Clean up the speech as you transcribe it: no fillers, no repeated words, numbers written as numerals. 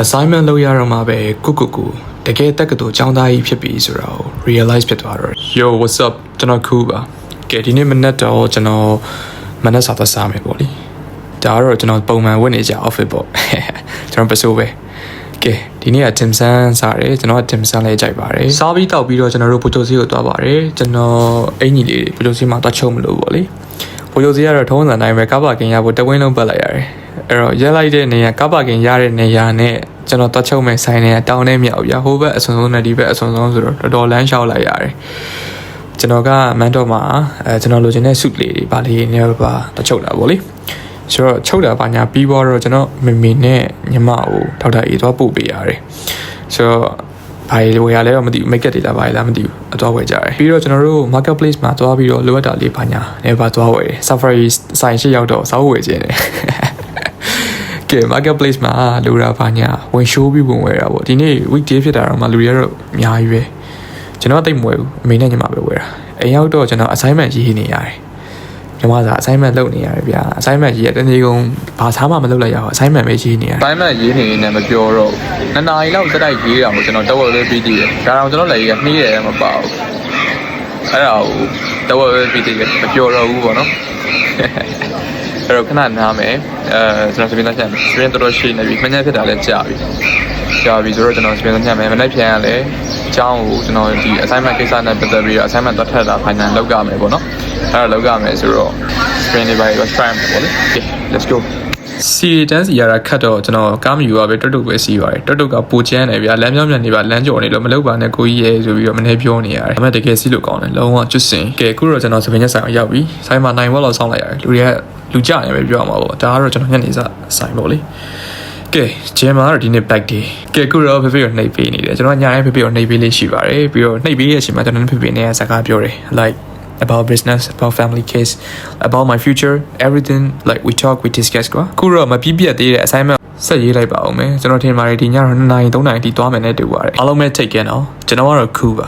assignment လုပ်ရတော့မှပဲကိုတကယ်တက်ကတူចောင်းသားကြီးဖြစ်ပြီဆိုတော့ realize ဖြစ်သွားတော့ Yo what's up ကျွန်တော်coolပါကဲဒီနေ့မနက်တော့ကျွန်တော်မနက်စာသက်စားမယ်ပေါ့လေဒါကတော့ကျွန်တော်ပုံမှန်ဝတ်နေကြ outfit ပေါ့ကျွန်တော်ပစိုးပဲကဲဒီနေ့က dim sum စားတယ်ကျွန်တော် dim sum လေးကြိုက်ပါတယ်စားပြီးတောက်ပြီးတော့ကျွန်တော်တို့ပူတိုစီကိုသွားပါတယ်ကျွန်တော်အင်ကြီးလေးပူတိုစီမှာသွားချုပ်မလို့ပေါ့လေပူတိုစီကတော့ထုံးစံတိုင်းပဲကားပါကင်ရဖို့တဝင်းလုံးပတ်လိုက်ရတယ်အဲ့တော့ရက်လိုက်တဲ့နေရာကားပါကင်ရတဲ့နေရာနဲ့ကျွန်တော်သွားချုပ်မဲ့ဆိုင်နေတောင်းနေမြောက်ပြဟိုဘက်အစွန်ဆုံးနဲ့ဒီဘက်အစွန်ဆုံးဆိုတော့တော်တော်လမ်းလျှောက်လိုက်ရတယ်ကျွန်တော်ကမန်တော့မှာကျွန်တော်လိုချင်တဲ့ suit လေးတွေဗာလေးနေပါသွားချုပ်တာပေါ့လေဆိုတော့ချုပ်တာပါညာပြီးတော့ကျွန်တော်မမေနဲ့ညီမကိုထောက်တာအေးသွားပို့ပေးရတယ်ဆိုတော့ဘာလို့ဝယ်ရလဲတော့မသိဘူး make up တွေလာပါလားမသိဘူးအသွားဝယ်ကြတယ်ပြီးတော့ကျွန်တော်တို့ marketplace မှာသွားပြီးတော့လိုအပ်တာလေးပါညာနေပါသွားဝယ်တယ် Safari ဆိုင်ရှိရောက်တော့စောက်ဝယ်ခြင်းတယ်ကဲ marketplace မှာလူရာပါညာဝင် show ပြီးဝင်ဝယ်တာပေါ့ဒီနေ့ weekday ဖြစ်တာတော့မှလူတွေကတော့အများကြီးပဲကျွန်တော်တိတ်မဝယ်ဘူးအမေနဲ့ညီမပဲဝယ်တာအိမ်ရောက်တော့ကျွန်တော် assignment ရေးနေရတယ်ညီမက assignment လုပ်နေရတယ်ဗျာ assignment ရေးရတဲ့နေ့ကုန်ဘာသာမှမလုပ်လိုက်ရအောင် assignment ပဲရေးနေရတယ် assignment ရေးနေနေမပြောတော့2နာရီလောက်စတိုက်ရေးတာကိုကျွန်တော်တော့ဝယ်ပြီးတည်တယ်ဒါတော့ကျွန်တော်လည်းရေးနှီးတယ်မပါဘူးအဲ့ဒါကိုတော့ဝယ်ပြီးတည်တယ်မပြောတော့ဘူးပေါ့နော်အဲ့တော့ခဏနားမယ်ကျွန်တော်စပင်းသားချက်စပင်းတော်ရှိနေပြီမညက်ဖြစ်တာလည်းကြာပြီဆိုတော့ကျွန်တော်စပင်းသားချက်မယ်မနေ့ပြန်ရလဲအကြောင်းကိုကျွန်တော်ဒီ assignment ကိစ္စနဲ့ပတ်သက်ပြီးတော့ assignment သွားထပ်တာ final လုပ်ရမယ်ပေါ့နော်အဲ့ဒါလုပ်ရမယ်ဆိုတော့ screen တွေပါတော့ try မယ်ပေါ့လေ okay let's go စီတန်းစီရတာခတ်တော့ကျွန်တော်ကားမယူရပဲတွတ်တုတ်ပဲစီးပါတယ်တွတ်တုတ်ကပိုချမ်းတယ်ဗျာလမ်းမြောင်းမြန်နေပါလမ်းကြော်နေလို့မလုပ်ပါနဲ့ကိုကြီးရဲဆိုပြီးတော့မနေပြောနေရတယ်ဒါပေမဲ့တကယ်စီးလို့ကောင်းတယ်လုံးဝကျွတ်စင်ကဲအခုတော့ကျွန်တော်စပင်းချက်ဆိုင်ရောက်ပြီဆိုင်မှာ9ဝက်လောက်စောင့်လိုက်ရတယ်လူကြနေပဲပြောရမှာပေါ့ဒါကတော့ကျွန်တော်ညနေစာဆိုင်ပေါ့လေကဲဂျင်မာကတော့ဒီနေ့ back day ကဲခုတော့ဖေဖေကိုနှိပ်ပေးနေတယ်ကျွန်တော်ညာရဲဖေဖေကိုနှိပ်ပေးလေးရှိပါတယ်ပြီးတော့နှိပ်ပေးရဲ့အချိန်မှာကျွန်တော်ဖေဖေနဲ့စကားပြောတယ် like about business about family case about my future everything like we talk we discuss ကွာခုတော့မပြည့်ပြတ်သေးတဲ့ assignment ဆက်ရေးလိုက်ပါအောင်မယ်ကျွန်တော်ထင်ပါတယ်ဒီညတော့2နာရီ3နာရီတိသွားမယ်နဲ့တူပါတယ်အားလုံးပဲ take care နော်ကျွန်တော်ကတော့ cool ပါ